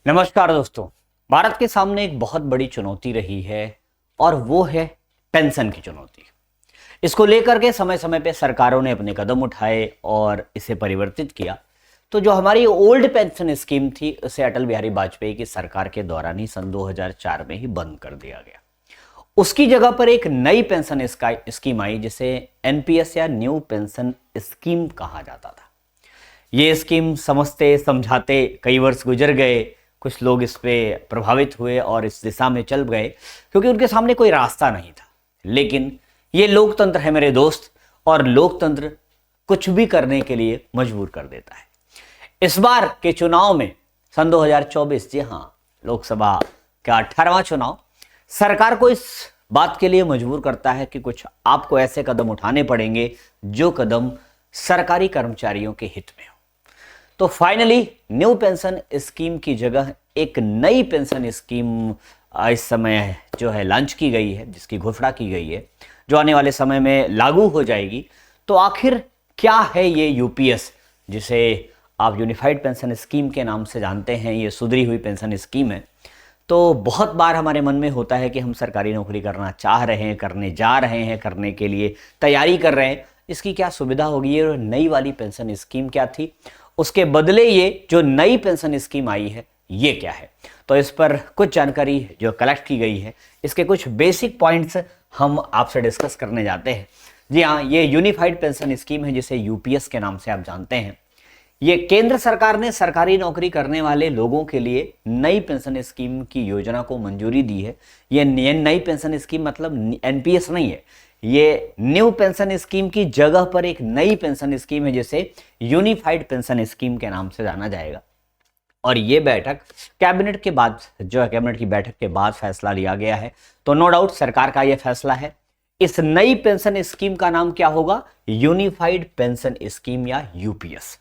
नमस्कार दोस्तों। भारत के सामने एक बहुत बड़ी चुनौती रही है और वो है पेंशन की चुनौती। इसको लेकर के समय समय पे सरकारों ने अपने कदम उठाए और इसे परिवर्तित किया। तो जो हमारी ओल्ड पेंशन स्कीम थी उसे अटल बिहारी वाजपेयी की सरकार के दौरान ही सन 2004 में ही बंद कर दिया गया। उसकी जगह पर एक नई पेंशन स्कीम आई जिसे एनपीएस या न्यू पेंशन स्कीम कहा जाता था। ये स्कीम समझते समझाते कई वर्ष गुजर गए। कुछ लोग इस पे प्रभावित हुए और इस दिशा में चल गए क्योंकि उनके सामने कोई रास्ता नहीं था। लेकिन ये लोकतंत्र है मेरे दोस्त, और लोकतंत्र कुछ भी करने के लिए मजबूर कर देता है। इस बार के चुनाव में सन 2024, जी हाँ, लोकसभा का 18वां चुनाव सरकार को इस बात के लिए मजबूर करता है कि कुछ आपको ऐसे कदम उठाने पड़ेंगे जो कदम सरकारी कर्मचारियों के हित में हो। तो फाइनली न्यू पेंशन स्कीम की जगह एक नई पेंशन स्कीम इस समय जो है लॉन्च की गई है, जिसकी घोषणा की गई है, जो आने वाले समय में लागू हो जाएगी। तो आखिर क्या है ये यूपीएस, जिसे आप यूनिफाइड पेंशन स्कीम के नाम से जानते हैं? ये सुधरी हुई पेंशन स्कीम है। तो बहुत बार हमारे मन में होता है कि हम सरकारी नौकरी करना चाह रहे हैं, करने जा रहे हैं, करने के लिए तैयारी कर रहे हैं, इसकी क्या सुविधा होगी? ये नई वाली पेंशन स्कीम क्या थी, उसके बदले ये जो नई पेंशन स्कीम आई है ये क्या है? तो इस पर कुछ जानकारी जो कलेक्ट की गई है, इसके कुछ बेसिक पॉइंट्स हम आपसे डिस्कस करने जाते हैं। जी हाँ, ये यूनिफाइड पेंशन स्कीम है जिसे यूपीएस के नाम से आप जानते हैं। ये केंद्र सरकार ने सरकारी नौकरी करने वाले लोगों के लिए नई पेंशन स्कीम की योजना को मंजूरी दी है। ये नई पेंशन स्कीम मतलब एनपीएस नहीं है, ये न्यू पेंशन स्कीम की जगह पर एक नई पेंशन स्कीम है जिसे यूनिफाइड पेंशन स्कीम के नाम से जाना जाएगा। और ये बैठक कैबिनेट के बाद, जो है कैबिनेट की बैठक के बाद फैसला लिया गया है। तो नो डाउट सरकार का यह फैसला है। इस नई पेंशन स्कीम का नाम क्या होगा? यूनिफाइड पेंशन स्कीम या यूपीएस।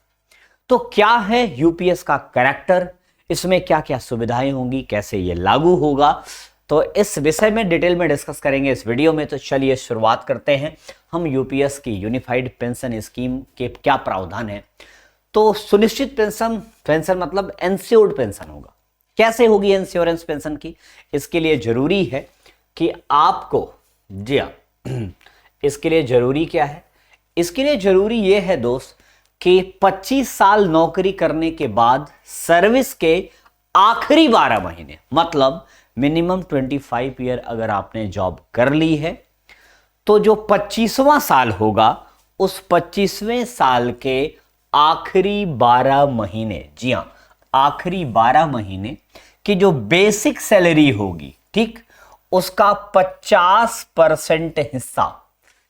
तो क्या है यूपीएस का कैरेक्टर, इसमें क्या क्या सुविधाएं होंगी, कैसे ये लागू होगा, तो इस विषय में डिटेल में डिस्कस करेंगे इस वीडियो में। तो चलिए शुरुआत करते हैं हम यूपीएस की यूनिफाइड पेंशन स्कीम के क्या प्रावधान है। तो सुनिश्चित पेंशन मतलब एंश्योर्ड पेंशन होगा। कैसे होगी इंश्योरेंस पेंशन की? इसके लिए जरूरी है कि आपको, जी हाँ, इसके लिए जरूरी क्या है? इसके लिए जरूरी यह है दोस्त कि 25 साल नौकरी करने के बाद सर्विस के आखिरी 12 महीने, मतलब मिनिमम 25 ईयर अगर आपने जॉब कर ली है, तो जो 25वां साल होगा उस 25वें साल के आखिरी 12 महीने, जी हां, आखिरी 12 महीने की जो बेसिक सैलरी होगी, ठीक, उसका 50% हिस्सा,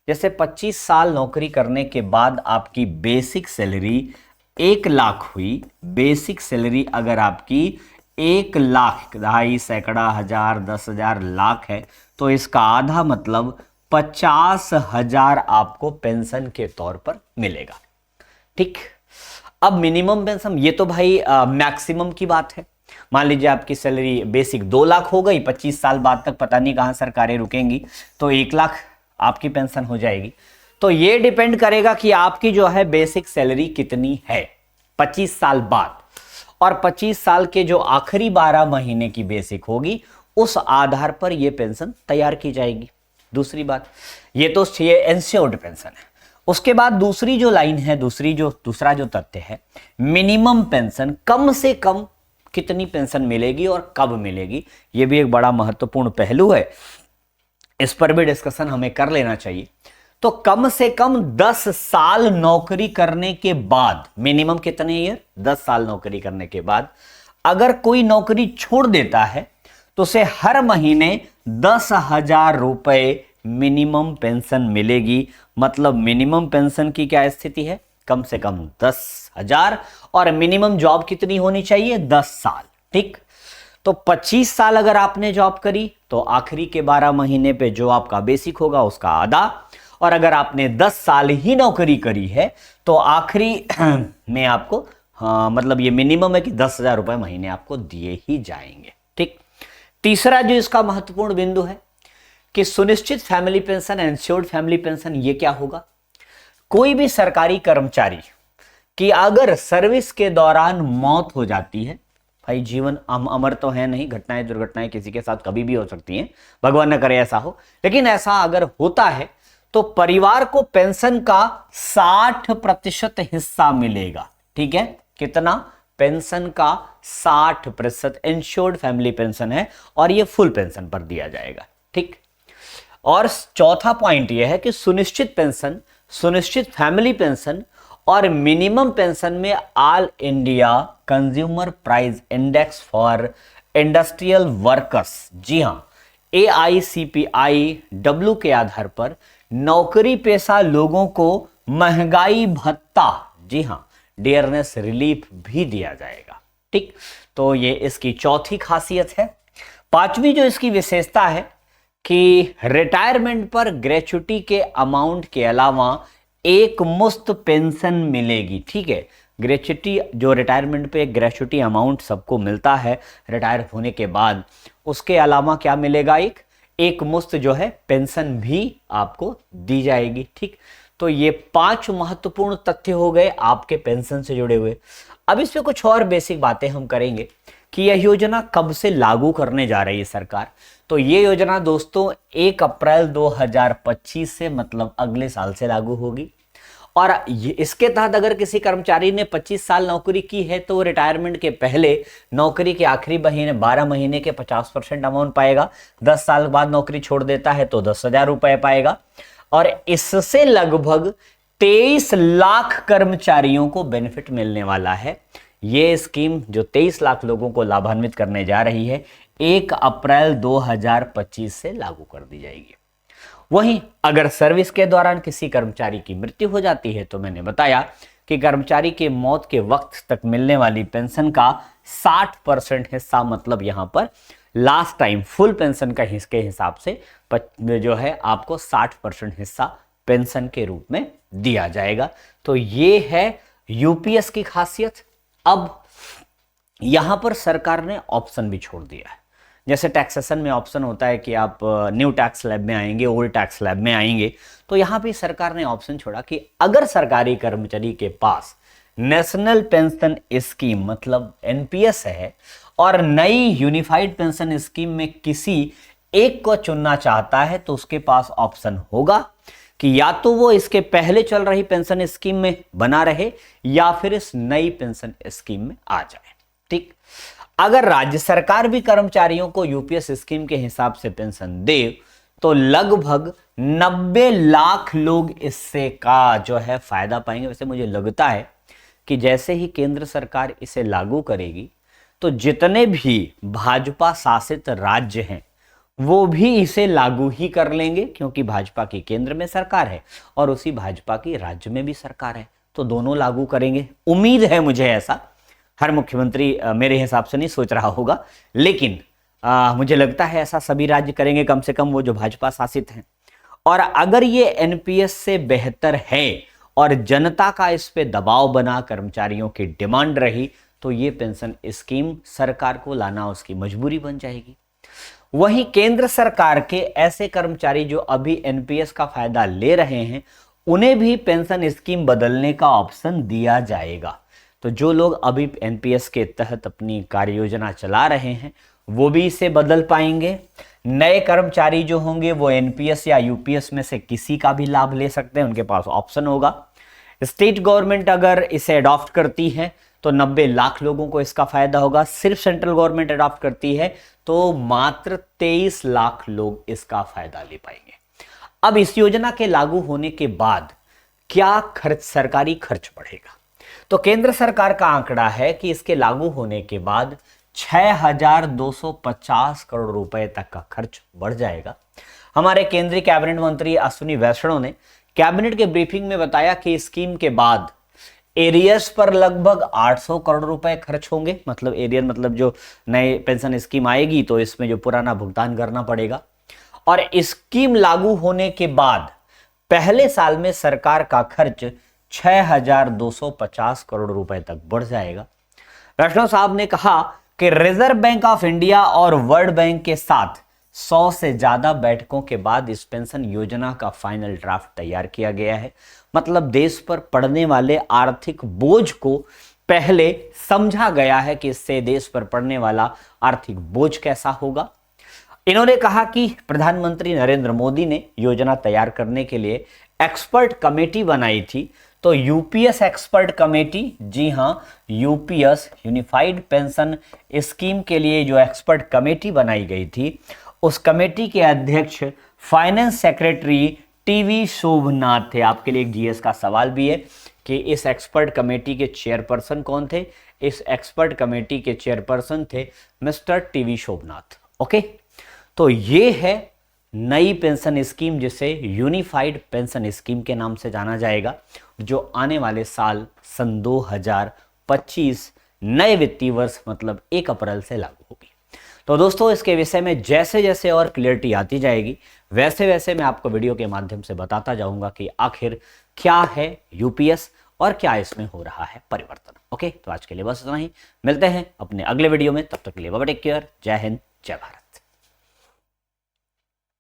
जैसे 25 साल नौकरी करने के बाद आपकी बेसिक सैलरी 1 लाख हुई। बेसिक सैलरी अगर आपकी 1 लाख, ढाई, सैकड़ा, हजार, 10,000, लाख है, तो इसका आधा मतलब 50,000 आपको पेंशन के तौर पर मिलेगा। ठीक, अब मिनिमम पेंशन, ये तो भाई मैक्सिमम की बात है। मान लीजिए आपकी सैलरी बेसिक 2 लाख हो गई, 25 साल बाद तक पता नहीं कहां सरकारें रुकेंगी, तो 1 लाख आपकी पेंशन हो जाएगी। तो ये डिपेंड करेगा कि आपकी जो है बेसिक सैलरी कितनी है 25 साल बाद, और 25 साल के जो आखिरी 12 महीने की बेसिक होगी उस आधार पर यह पेंशन तैयार की जाएगी। दूसरी बात, ये तो ये एंश्योर्ड पेंशन है। उसके बाद दूसरी जो लाइन है, दूसरा जो तथ्य है, मिनिमम पेंशन, कम से कम कितनी पेंशन मिलेगी और कब मिलेगी, यह भी एक बड़ा महत्वपूर्ण पहलू है। इस पर भी डिस्कशन हमें कर लेना चाहिए। तो कम से कम 10 साल नौकरी करने के बाद, मिनिमम कितने ईयर? 10 साल नौकरी करने के बाद अगर कोई नौकरी छोड़ देता है तो उसे हर महीने 10,000 रुपए मिनिमम पेंशन मिलेगी। मतलब मिनिमम पेंशन की क्या स्थिति है? कम से कम 10,000, और मिनिमम जॉब कितनी होनी चाहिए? 10 साल। ठीक, तो 25 साल अगर आपने जॉब करी तो आखिरी के 12 महीने पे जो आपका बेसिक होगा उसका आधा, और अगर आपने 10 साल ही नौकरी करी है तो आखिरी में आपको, मतलब ये मिनिमम है कि 10,000 रुपए महीने आपको दिए ही जाएंगे। ठीक, तीसरा जो इसका महत्वपूर्ण बिंदु है कि सुनिश्चित family pension, ensured family pension, ये क्या होगा? कोई भी सरकारी कर्मचारी की अगर सर्विस के दौरान मौत हो जाती है भाई जीवन अमर तो है नहीं, घटनाएं दुर्घटनाएं किसी के साथ कभी भी हो सकती हैं, भगवान न करे ऐसा हो, लेकिन ऐसा अगर होता है तो परिवार को पेंशन का 60% हिस्सा मिलेगा। ठीक है, कितना? पेंशन का 60%, इंश्योर्ड फैमिली पेंशन है और ये फुल पेंशन पर दिया जाएगा। ठीक, और चौथा पॉइंट यह है कि सुनिश्चित पेंशन, सुनिश्चित फैमिली पेंशन और मिनिमम पेंशन में all India consumer price index for industrial workers, जी हां, AICPI-W के आधार पर नौकरी पेशा लोगों को महंगाई भत्ता, जी हां, डियरनेस रिलीफ भी दिया जाएगा। ठीक, तो ये इसकी चौथी खासियत है। पांचवी जो इसकी विशेषता है कि रिटायरमेंट पर ग्रेच्युटी के अमाउंट के अलावा एक मुश्त पेंशन मिलेगी। ठीक है, ग्रेच्युटी जो रिटायरमेंट पे ग्रेच्युटी अमाउंट सबको मिलता है रिटायर होने के बाद, उसके अलावा क्या मिलेगा? एक मुश्त जो है पेंशन भी आपको दी जाएगी। ठीक, तो ये 5 महत्वपूर्ण तथ्य हो गए आपके पेंशन से जुड़े हुए। अब इस पे कुछ और बेसिक बातें हम करेंगे कि यह योजना कब से लागू करने जा रही है सरकार। तो ये योजना दोस्तों 1 अप्रैल 2025 से, मतलब अगले साल से लागू होगी। और इसके तहत अगर किसी कर्मचारी ने 25 साल नौकरी की है तो रिटायरमेंट के पहले नौकरी के आखिरी महीने 12 महीने के 50% अमाउंट पाएगा। 10 साल बाद नौकरी छोड़ देता है तो 10,000 रुपए पाएगा। और इससे लगभग 23 लाख कर्मचारियों को बेनिफिट मिलने वाला है। ये स्कीम जो 23 लाख लोगों को लाभान्वित करने जा रही है 1 अप्रैल 2025 से लागू कर दी जाएगी। वहीं अगर सर्विस के दौरान किसी कर्मचारी की मृत्यु हो जाती है तो मैंने बताया कि कर्मचारी के मौत के वक्त तक मिलने वाली पेंशन का 60% हिस्सा, मतलब यहां पर लास्ट टाइम फुल पेंशन का के हिसाब से जो है आपको 60% हिस्सा पेंशन के रूप में दिया जाएगा। तो ये है यूपीएस की खासियत। अब यहां पर सरकार ने ऑप्शन भी छोड़ दिया है। जैसे टैक्सेशन में ऑप्शन होता है कि आप न्यू टैक्स स्लैब में आएंगे, ओल्ड टैक्स स्लैब में आएंगे, तो यहां भी सरकार ने ऑप्शन छोड़ा कि अगर सरकारी कर्मचारी के पास नेशनल पेंशन स्कीम मतलब एनपीएस है और नई यूनिफाइड पेंशन स्कीम में किसी एक को चुनना चाहता है तो उसके पास ऑप्शन होगा कि या तो वो इसके पहले चल रही पेंशन स्कीम में बना रहे या फिर इस नई पेंशन स्कीम में आ जाए। ठीक, अगर राज्य सरकार भी कर्मचारियों को यूपीएस स्कीम के हिसाब से पेंशन दे तो लगभग 90 लाख लोग इससे का जो है फायदा पाएंगे। वैसे मुझे लगता है कि जैसे ही केंद्र सरकार इसे लागू करेगी तो जितने भी भाजपा शासित राज्य हैं वो भी इसे लागू ही कर लेंगे, क्योंकि भाजपा की केंद्र में सरकार है और उसी भाजपा की राज्य में भी सरकार है, तो दोनों लागू करेंगे। उम्मीद है मुझे ऐसा। हर मुख्यमंत्री मेरे हिसाब से नहीं सोच रहा होगा, लेकिन मुझे लगता है ऐसा सभी राज्य करेंगे, कम से कम वो जो भाजपा शासित हैं। और अगर ये एनपीएस से बेहतर है और जनता का इस पे दबाव बना, कर्मचारियों की डिमांड रही, तो ये पेंशन स्कीम सरकार को लाना उसकी मजबूरी बन जाएगी। वहीं केंद्र सरकार के ऐसे कर्मचारी जो अभी एनपीएस का फायदा ले रहे हैं उन्हें भी पेंशन स्कीम बदलने का ऑप्शन दिया जाएगा। तो जो लोग अभी एनपीएस के तहत अपनी कार्य योजना चला रहे हैं वो भी इसे बदल पाएंगे। नए कर्मचारी जो होंगे वो एनपीएस या यूपीएस में से किसी का भी लाभ ले सकते हैं, उनके पास ऑप्शन होगा। स्टेट गवर्नमेंट अगर इसे अडॉप्ट करती है तो 90 लाख लोगों को इसका फायदा होगा। सिर्फ सेंट्रल गवर्नमेंट अडॉप्ट करती है तो मात्र 23 लाख लोग इसका फायदा ले पाएंगे। अब इस योजना के लागू होने के बाद क्या सरकारी खर्च बढ़ेगा? तो केंद्र सरकार का आंकड़ा है कि इसके लागू होने के बाद 6,250 करोड़ रुपए तक का खर्च बढ़ जाएगा। हमारे केंद्रीय कैबिनेट मंत्री अश्विनी वैष्णव ने कैबिनेट के ब्रीफिंग में बताया कि स्कीम के बाद एरियर्स पर लगभग 800 करोड़ रुपए खर्च होंगे। मतलब एरियर मतलब जो नए पेंशन स्कीम आएगी तो इसमें जो पुराना भुगतान करना पड़ेगा। और स्कीम लागू होने के बाद पहले साल में सरकार का खर्च 6,250 करोड़ रुपए तक बढ़ जाएगा। वैष्णव साहब ने कहा कि रिजर्व बैंक ऑफ इंडिया और वर्ल्ड बैंक के साथ 100 से ज्यादा बैठकों के बाद इस पेंशन योजना का फाइनल ड्राफ्ट तैयार किया गया है। मतलब देश पर पड़ने वाले आर्थिक बोझ को पहले समझा गया है कि इससे देश पर पड़ने वाला आर्थिक बोझ कैसा होगा। इन्होंने कहा कि प्रधानमंत्री नरेंद्र मोदी ने योजना तैयार करने के लिए एक्सपर्ट कमेटी बनाई थी। तो यूपीएस एक्सपर्ट कमेटी, जी हां, यूपीएस यूनिफाइड पेंशन स्कीम के लिए जो एक्सपर्ट कमेटी बनाई गई थी, उस कमेटी के अध्यक्ष फाइनेंस सेक्रेटरी टीवी शोभनाथ थे। आपके लिए एक जीएस का सवाल भी है कि इस एक्सपर्ट कमेटी के चेयरपर्सन कौन थे। इस एक्सपर्ट कमेटी के चेयरपर्सन थे मिस्टर टीवी शोभनाथ। ओके, तो ये है नई पेंशन स्कीम, जिसे यूनिफाइड पेंशन स्कीम के नाम से जाना जाएगा, जो आने वाले साल सन 2025 नए वित्तीय वर्ष मतलब 1 अप्रैल से लागू होगी। तो दोस्तों, इसके विषय में जैसे जैसे और क्लियरिटी आती जाएगी, वैसे वैसे मैं आपको वीडियो के माध्यम से बताता जाऊंगा कि आखिर क्या है यूपीएस और क्या इसमें हो रहा है परिवर्तन। ओके, तो आज के लिए बस इतना ही। मिलते हैं अपने अगले वीडियो में, तब तक के लिए बाय, टेक केयर, जय हिंद, जय भारत।